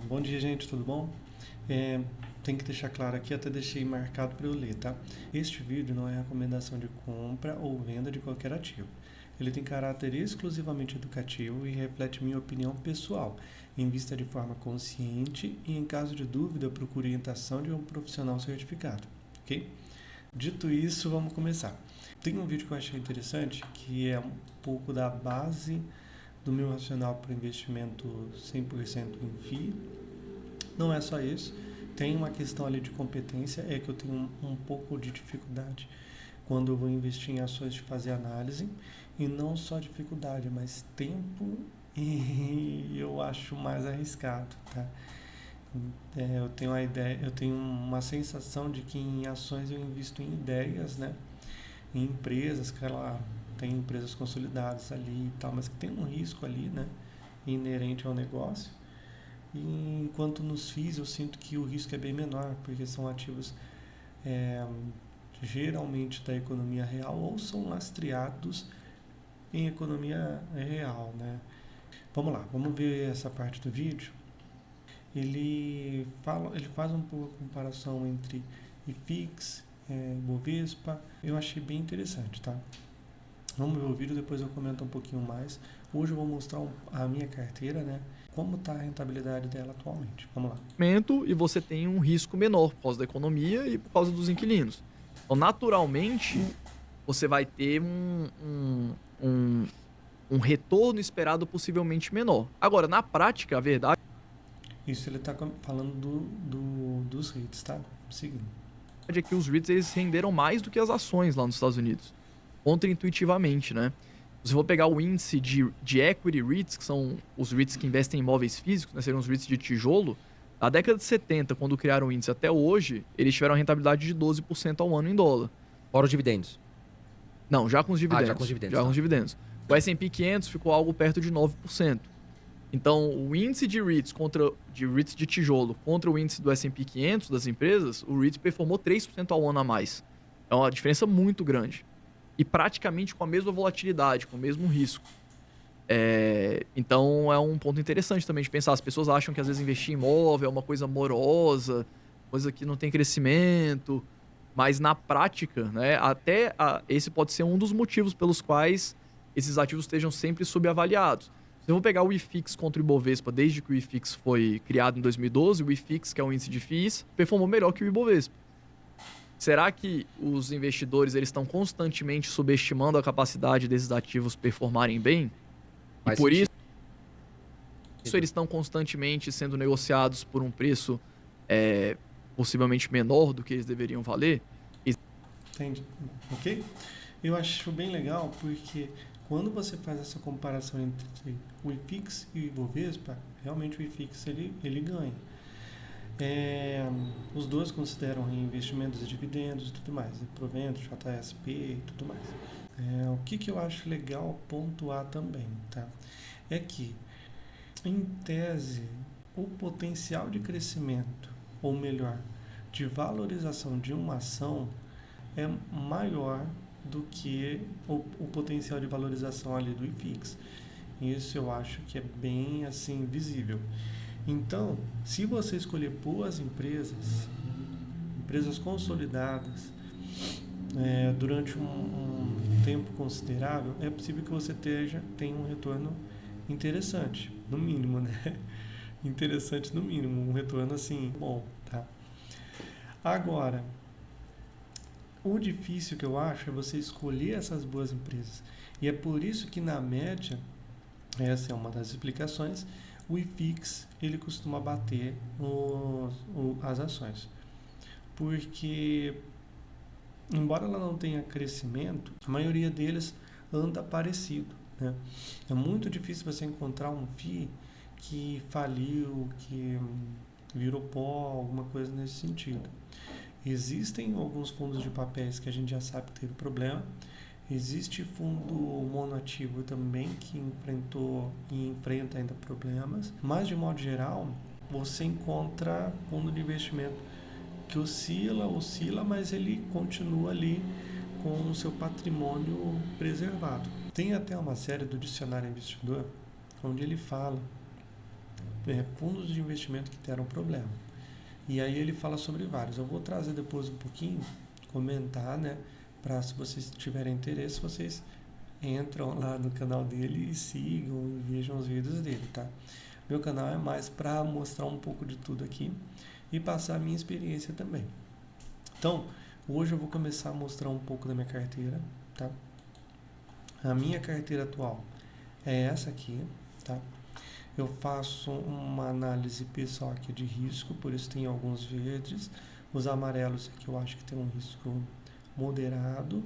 Bom dia, gente, tudo bom? É, Tem que deixar claro aqui, até deixei marcado para eu ler, tá? Este vídeo não é recomendação de compra ou venda de qualquer ativo. Ele tem caráter exclusivamente educativo e reflete minha opinião pessoal, em vista de forma consciente e, em caso de dúvida, procure orientação de um profissional certificado, ok? Dito isso, vamos começar. Tem um vídeo que eu achei interessante, que é um pouco da base do meu racional para investimento 100% em FII. Não é só isso, tem uma questão ali de competência, é que eu tenho um pouco de dificuldade quando eu vou investir em ações de fazer análise, e não só dificuldade, mas tempo e eu acho mais arriscado, tá? Eu tenho uma ideia, eu tenho uma sensação de que em ações eu invisto em ideias, né? Em empresas, que ela tem empresas consolidadas ali e tal, mas que tem um risco ali, né? Inerente ao negócio. E enquanto nos FIIs eu sinto que o risco é bem menor, porque são ativos é, geralmente da economia real ou são lastreados em economia real, né? Vamos lá, vamos ver essa parte do vídeo. Ele faz um pouco a comparação entre IFIX, Bovespa. Eu achei bem interessante, tá? Vamos ver o vídeo, depois eu comento um pouquinho mais. Hoje eu vou mostrar a minha carteira, né? Como está a rentabilidade dela atualmente. Vamos lá. E você tem um risco menor por causa da economia e por causa dos inquilinos. Então, naturalmente, você vai ter um, um retorno esperado possivelmente menor. Agora, na prática, a verdade Isso ele está falando dos REITs, tá? Seguindo. é que os REITs eles renderam mais do que as ações lá nos Estados Unidos. Contraintuitivamente, né? Se você for pegar o índice de equity REITs, que são os REITs que investem em imóveis físicos, né, seriam os REITs de tijolo, da década de 70, quando criaram o índice até hoje, eles tiveram uma rentabilidade de 12% ao ano em dólar. Fora os dividendos. Não, já com os Ah, já com os dividendos. dividendos, Já com os tá. dividendos. O S&P 500 ficou algo perto de 9%. Então, o índice de REITs de tijolo contra o índice do S&P 500 das empresas, o REIT performou 3% ao ano a mais. É uma diferença muito grande. E praticamente com a mesma volatilidade, com o mesmo risco. Então, é um ponto interessante também de pensar. As pessoas acham que às vezes investir em imóvel é uma coisa morosa, coisa que não tem crescimento. Mas na prática, né, esse pode ser um dos motivos pelos quais esses ativos estejam sempre subavaliados. Se eu vou pegar o IFIX contra o Ibovespa, desde que o IFIX foi criado em 2012, o IFIX, que é o índice de FIIs, performou melhor que o Ibovespa. Será que os investidores eles estão constantemente subestimando a capacidade desses ativos performarem bem? E Faz por sentido. isso eles estão constantemente sendo negociados por um preço possivelmente menor do que eles deveriam valer? Entende? Ok? Eu acho bem legal porque quando você faz essa comparação entre o IFIX e o Ibovespa, realmente o IFIX ele ganha. Os dois consideram reinvestimentos e dividendos e tudo mais, e proventos, JSP e tudo mais. O que eu acho legal pontuar também, tá? É que, em tese, o potencial de crescimento, ou melhor, de valorização de uma ação é maior do que o potencial de valorização ali do IFIX. Isso eu acho que é bem assim visível. Então, se você escolher boas empresas consolidadas, durante um tempo considerável, é possível que você tenha um retorno interessante, no mínimo, né? Interessante no mínimo, um retorno assim, bom, tá? Agora, o difícil que eu acho é você escolher essas boas empresas. E é por isso que, na média, essa é uma das explicações, o IFIX ele costuma bater as ações. Porque, embora ela não tenha crescimento, a maioria deles anda parecido. Né? É muito difícil você encontrar um FII que faliu, que virou pó, alguma coisa nesse sentido. Existem alguns fundos de papéis que a gente já sabe que teve problema. Existe fundo monoativo também que enfrentou e enfrenta ainda problemas. Mas, de modo geral, você encontra fundo de investimento que oscila, mas ele continua ali com o seu patrimônio preservado. Tem até uma série do Dicionário Investidor, onde ele fala fundos de investimento que deram problema. E aí ele fala sobre vários. Eu vou trazer depois um pouquinho, comentar, né? Para, se vocês tiverem interesse, vocês entram lá no canal dele e sigam e vejam os vídeos dele, tá? Meu canal é mais para mostrar um pouco de tudo aqui e passar a minha experiência também. Então, hoje eu vou começar a mostrar um pouco da minha carteira, tá? A minha carteira atual é essa aqui, tá? Eu faço uma análise pessoal aqui de risco, por isso tem alguns verdes. Os amarelos aqui eu acho que tem um risco moderado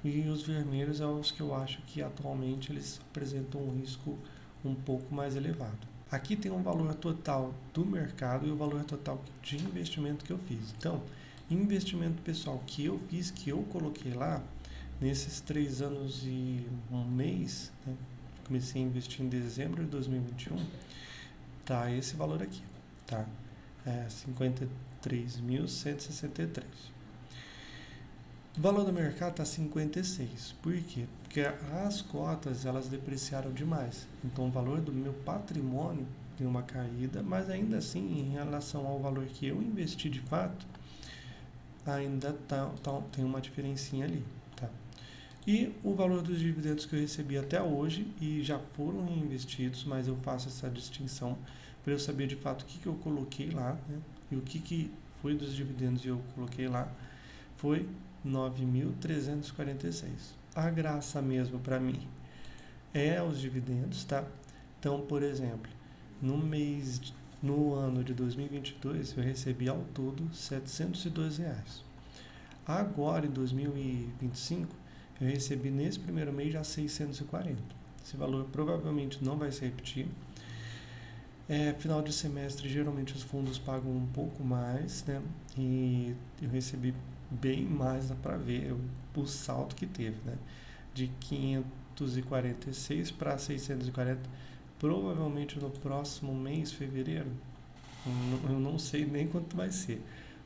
e os vermelhos são os que eu acho que atualmente eles apresentam um risco um pouco mais elevado. Aqui tem um valor total do mercado e o valor total de investimento que eu fiz. Então, investimento pessoal que eu fiz, que eu coloquei lá, nesses 3 anos e um mês, né? Comecei a investir em dezembro de 2021, tá esse valor aqui, tá? 53.163. O valor do mercado está 56. Por quê? Porque as cotas elas depreciaram demais. Então o valor do meu patrimônio tem uma caída, mas ainda assim, em relação ao valor que eu investi de fato, ainda tem uma diferencinha ali, tá? E o valor dos dividendos que eu recebi até hoje e já foram reinvestidos, mas eu faço essa distinção para eu saber de fato o que eu coloquei lá, né? E o que foi dos dividendos e eu coloquei lá foi 9.346. A graça mesmo para mim é os dividendos, tá? Então, por exemplo, no ano de 2022 eu recebi ao todo R$ 702. Agora em 2025 eu recebi nesse primeiro mês já 640. Esse valor provavelmente não vai se repetir. Final de semestre, geralmente os fundos pagam um pouco mais, né? E eu recebi bem mais, dá para ver o salto que teve, né? De 546 para 640. Provavelmente no próximo mês, fevereiro, eu não sei nem quanto vai ser.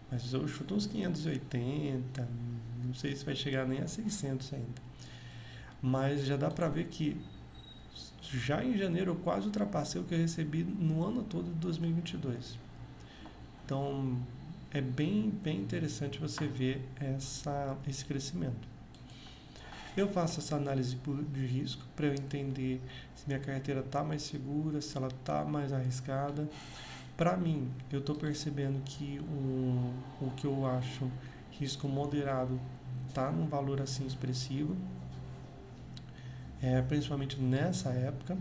Mas eu chuto uns 580, não sei se vai chegar nem a 600 ainda. Mas já dá para ver que já em janeiro eu quase ultrapassei o que eu recebi no ano todo de 2022. Então é bem interessante você ver esse crescimento. Eu faço essa análise de risco para eu entender se minha carteira está mais segura, se ela está mais arriscada. Para mim, eu estou percebendo que o que eu acho risco moderado está num valor assim expressivo, principalmente nessa época,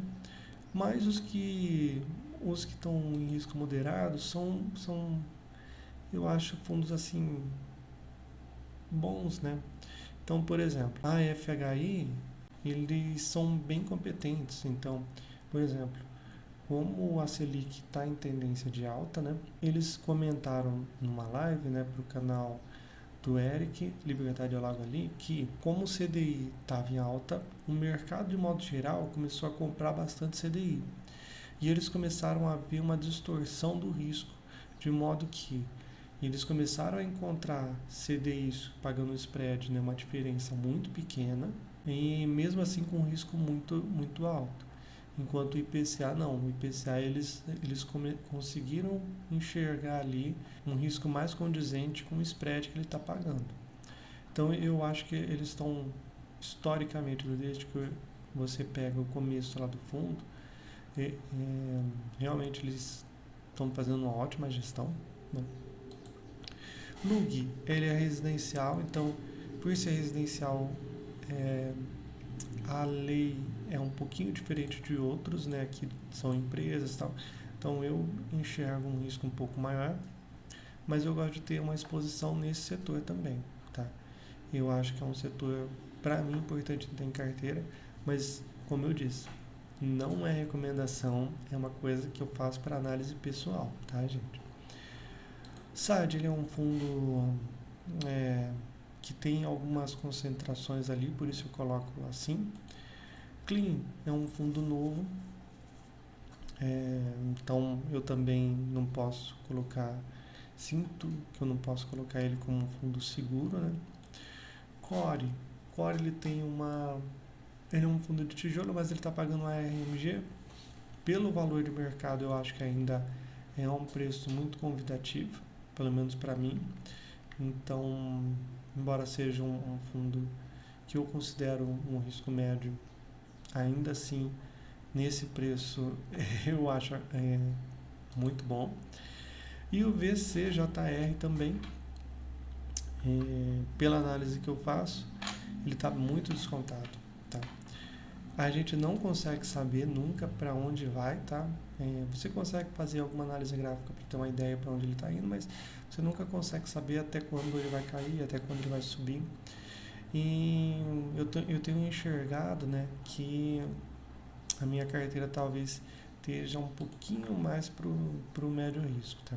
mas os que estão em risco moderado são eu acho fundos assim bons, né? Então, por exemplo, a FHI, eles são bem competentes. Então, por exemplo, como a Selic está em tendência de alta, né? Eles comentaram numa live, né, para o canal do Eric, Liberdade ao Lago ali, que como o CDI estava em alta, o mercado de modo geral começou a comprar bastante CDI. E eles começaram a ver uma distorção do risco, de modo que eles começaram a encontrar CDIs pagando spread, né, uma diferença muito pequena, e mesmo assim com um risco muito alto. Enquanto o IPCA não, o IPCA eles conseguiram enxergar ali um risco mais condizente com o spread que ele está pagando. Então eu acho que eles estão, historicamente, desde que você pega o começo lá do fundo, realmente eles estão fazendo uma ótima gestão, né? LUG, ele é residencial, então por ser residencial, a lei é um pouquinho diferente de outros, né, que são empresas e tal. Então eu enxergo um risco um pouco maior, mas eu gosto de ter uma exposição nesse setor também, tá? Eu acho que é um setor, para mim, importante ter em carteira, mas, como eu disse, não é recomendação, é uma coisa que eu faço para análise pessoal, tá, gente? SAD, ele é um fundo que tem algumas concentrações ali, por isso eu coloco assim. Clean é um fundo novo, então eu também não posso colocar, sinto que eu não posso colocar ele como um fundo seguro, né? Core ele tem ele é um fundo de tijolo, mas ele está pagando a RMG, Pelo valor de mercado, eu acho que ainda é um preço muito convidativo, pelo menos para mim. Então, embora seja um fundo que eu considero um risco médio, ainda assim, nesse preço, eu acho muito bom. E o VCJR também, pela análise que eu faço, ele está muito descontado, tá? A gente não consegue saber nunca para onde vai, tá? Você consegue fazer alguma análise gráfica para ter uma ideia para onde ele está indo, mas você nunca consegue saber até quando ele vai cair, até quando ele vai subir. E eu tenho enxergado, né, que a minha carteira talvez esteja um pouquinho mais pro médio risco, tá?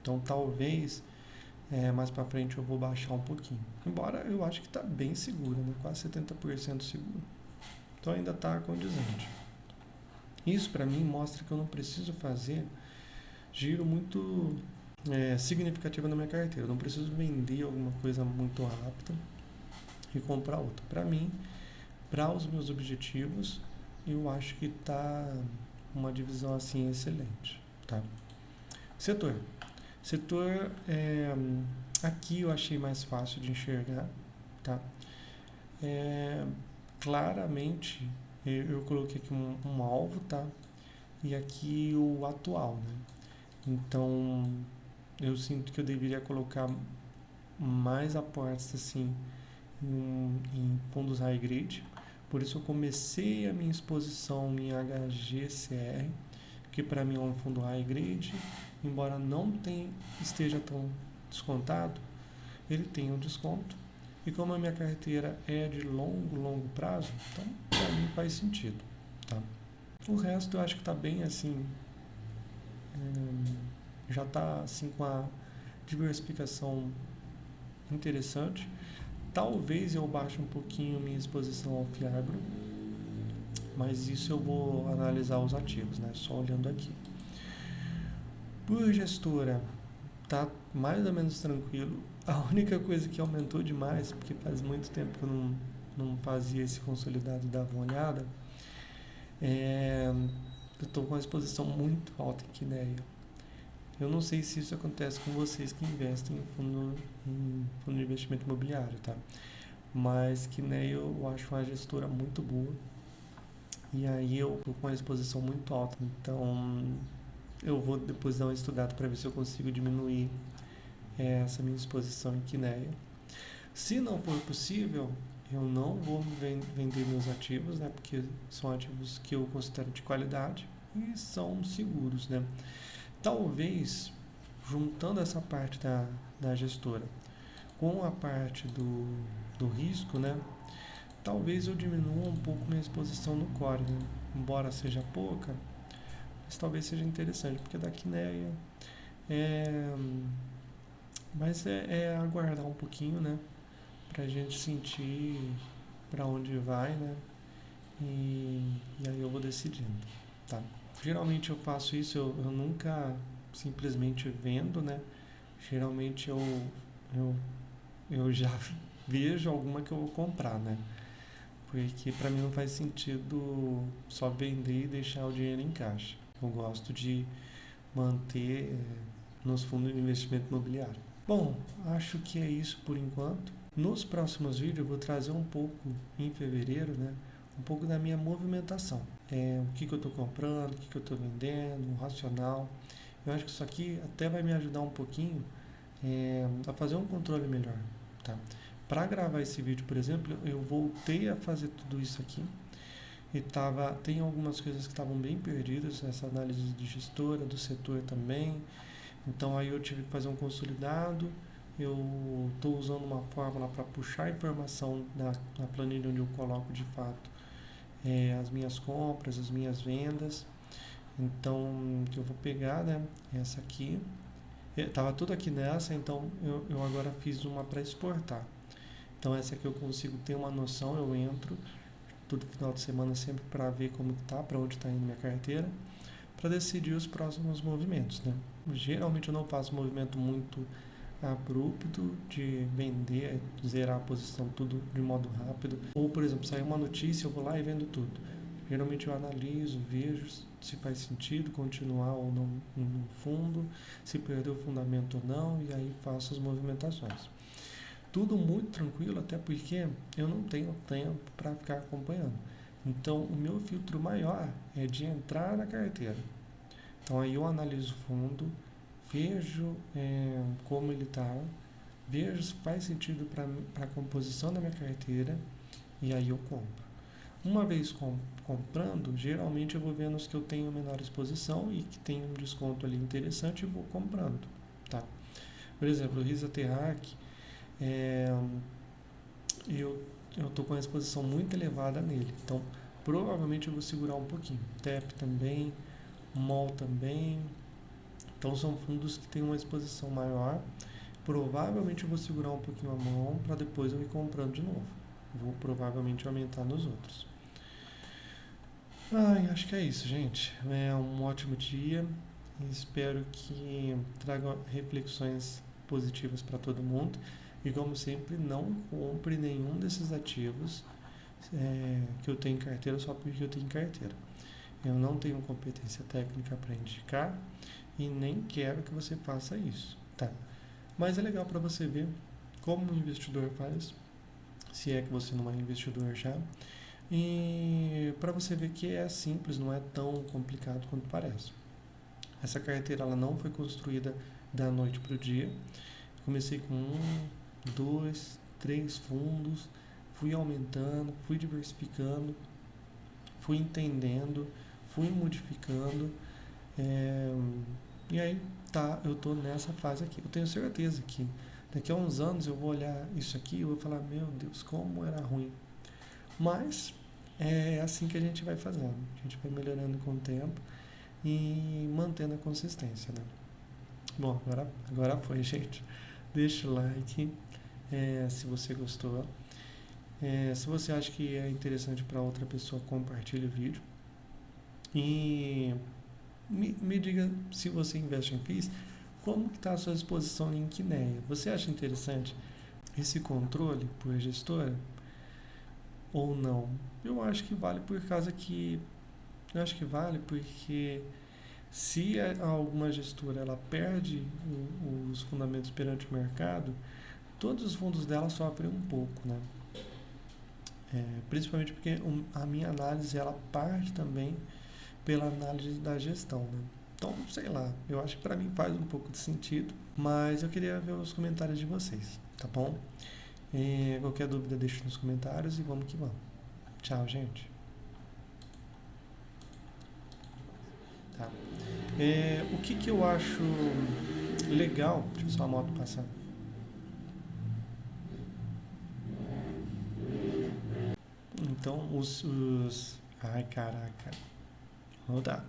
Então talvez mais para frente eu vou baixar um pouquinho. Embora eu acho que está bem seguro, né? Quase 70% seguro. Então ainda está condizente. Isso para mim mostra que eu não preciso fazer giro muito significativo na minha carteira. Eu não preciso vender alguma coisa muito rápida e comprar outra. Para mim, para os meus objetivos, eu acho que está uma divisão assim excelente, tá? Setor, aqui eu achei mais fácil de enxergar, tá? Claramente eu coloquei aqui um alvo, tá? E aqui o atual, né? Então eu sinto que eu deveria colocar mais aportes assim em fundos high grade. Por isso eu comecei a minha exposição em HGCR, que para mim é um fundo high grade, embora esteja tão descontado, ele tem um desconto. E como a minha carteira é de longo prazo, então para mim faz sentido, tá? O resto eu acho que está bem assim, já está assim com a diversificação interessante. Talvez eu baixe um pouquinho minha exposição ao Fiagro, mas isso eu vou analisar os ativos, né? Só olhando aqui. Por gestora, tá mais ou menos tranquilo. A única coisa que aumentou demais, porque faz muito tempo que eu não fazia esse consolidado e dava uma olhada, eu estou com uma exposição muito alta em Quineia. Eu não sei se isso acontece com vocês que investem em fundo de investimento imobiliário, tá? Mas Quineia eu acho uma gestora muito boa. E aí eu estou com uma exposição muito alta, então eu vou depois dar uma estudada para ver se eu consigo diminuir essa minha exposição em Quineia. Se não for possível, eu não vou vender meus ativos, né? Porque são ativos que eu considero de qualidade e são seguros, né? Talvez, juntando essa parte da gestora com a parte do risco, né? Talvez eu diminua um pouco minha exposição no core, né? Embora seja pouca, mas talvez seja interessante, porque da Quineia mas é aguardar um pouquinho, né? Pra gente sentir para onde vai, né? E aí eu vou decidindo, tá? Geralmente eu faço isso, eu nunca simplesmente vendo, né? Geralmente eu já vejo alguma que eu vou comprar, né? Porque para mim não faz sentido só vender e deixar o dinheiro em caixa. Eu gosto de manter nos fundos de investimento imobiliário. Bom, acho que é isso por enquanto. Nos próximos vídeos eu vou trazer um pouco, em fevereiro, né? Um pouco da minha movimentação. O que eu estou comprando, o que eu estou vendendo, o racional. Eu acho que isso aqui até vai me ajudar um pouquinho a fazer um controle melhor, tá? Para gravar esse vídeo, por exemplo, eu voltei a fazer tudo isso aqui e tem algumas coisas que estavam bem perdidas, essa análise de gestora, do setor também. Então aí eu tive que fazer um consolidado. Eu estou usando uma fórmula para puxar a informação na planilha onde eu coloco de fato as minhas compras, as minhas vendas. Então eu vou pegar, né, essa aqui. Estava tudo aqui nessa, então eu agora fiz uma para exportar. Então essa aqui eu consigo ter uma noção, eu entro todo final de semana sempre para ver como está, para onde está indo minha carteira, para decidir os próximos movimentos, né? Geralmente eu não faço movimento muito abrupto de vender, zerar a posição tudo de modo rápido. Ou, por exemplo, saiu uma notícia, eu vou lá e vendo tudo. Geralmente eu analiso, vejo se faz sentido continuar ou não no fundo, se perdeu o fundamento ou não, e aí faço as movimentações. Tudo muito tranquilo, até porque eu não tenho tempo para ficar acompanhando. Então, o meu filtro maior é de entrar na carteira. Então, aí eu analiso o fundo, vejo como ele está, vejo se faz sentido para a composição da minha carteira, e aí eu compro. Uma vez comprando, geralmente eu vou vendo os que eu tenho menor exposição e que tem um desconto ali interessante e vou comprando. Tá? Por exemplo, o Risa Terrac, eu estou com a exposição muito elevada nele, então provavelmente eu vou segurar um pouquinho. TEP também, MOL também, então são fundos que têm uma exposição maior, provavelmente eu vou segurar um pouquinho a mão para depois eu ir comprando de novo. Vou provavelmente aumentar nos outros. Acho que é isso, gente. É um ótimo dia. Espero que traga reflexões positivas para todo mundo. E como sempre, não compre nenhum desses ativos que eu tenho em carteira só porque eu tenho em carteira. Eu não tenho competência técnica para indicar e nem quero que você faça isso, tá? Mas é legal para você ver como o investidor faz, se é que você não é investidor já, e para você ver que é simples, não é tão complicado quanto parece. Essa carteira ela não foi construída da noite para o dia. Comecei com 2, 3 fundos, fui aumentando, fui diversificando, fui entendendo, fui modificando, e aí eu estou nessa fase aqui. Eu tenho certeza que daqui a uns anos eu vou olhar isso aqui e vou falar, meu Deus, como era ruim. Mas é assim que a gente vai fazendo. A gente vai melhorando com o tempo e mantendo a consistência, né? Bom, agora foi, gente. Deixa o like se você gostou. Se você acha que é interessante para outra pessoa, compartilhe o vídeo. E me diga, se você investe em FIIs, como está a sua exposição em Quineia? Você acha interessante esse controle por gestora ou não? Eu acho que vale porque se alguma gestora ela perde os fundamentos perante o mercado, todos os fundos dela sofrem um pouco, né? Principalmente porque a minha análise ela parte também pela análise da gestão, né? Então, sei lá, eu acho que para mim faz um pouco de sentido, mas eu queria ver os comentários de vocês, tá bom? Qualquer dúvida deixe nos comentários e vamos que vamos. Tchau, gente. Tá. O que eu acho legal, deixa eu só a moto passar. Então, ai, caraca. Vou voltar.